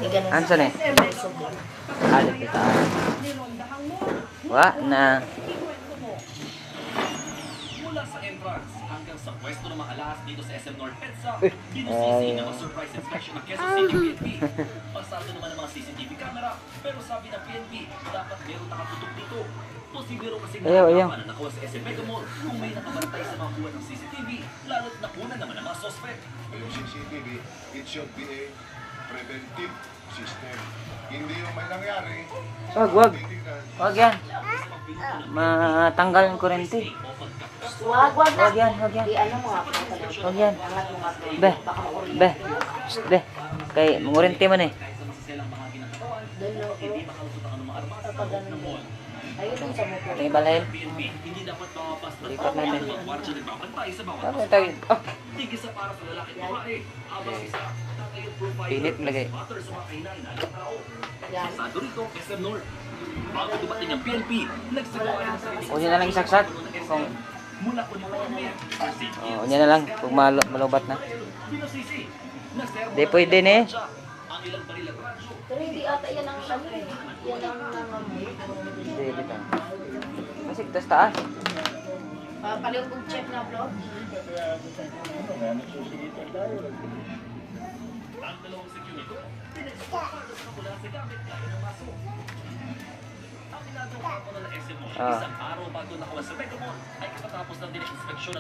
Ansa ni? Alit kita. Wa na. Mula sa entrance hanggang sa pwesto ng mga alas dito sa SM North EDSA, binusisi ng mga surprise inspection ng Quezon City PNP. Pasado naman ng mga CCTV camera, pero sabi ng PNP, dapat meron nakatutok dito. Posiblero kasi nagkakapan na nakuha sa SM Mega Mall kung may nakabantay sa mga kuha ng CCTV, lalo't nakuna naman ang mga suspect. Yung CCTV, it should be a preventive system. Hindi yung may nangyari. Wag. Wag yan. Matanggal ang kurente. Wag yan. Di ano mo nga. Wag yan. Be. Be. Kay mangurente man eh. Ayun sa motor. Tingin balay. Hindi dapat mapapasta Lipat natin. ang kwartya nagbabantay sa bawat Ano tayo? Oh, tigisa para sa lalaki at babae. Habang isa, tatayong provider Pinit lagay. matter sa mga kailangan ng tao. Yan. Pasado rito, SM North. Bago dumating ang PNP, nagsagawa ng sarili Unya na lang isaksak. Kung mula uniforme, unya na lang kung malubat na. binusisi, naservo Di ng pwede ilang ni. kwartya, ang ilang baril at radyo. Pero hindi ata yan ang ano eh. Yan ang nangamoy. Hindi bitaw. Kasi tas taas. Paliw kong check na bro. Ang dalawang security, pinagpapadas na mula sa gamit gaya ng maso. Ang ginagawa ko ng SM North, isang araw bago nakuha sa Mega Mall, ay katapos ng din-inspeksyon at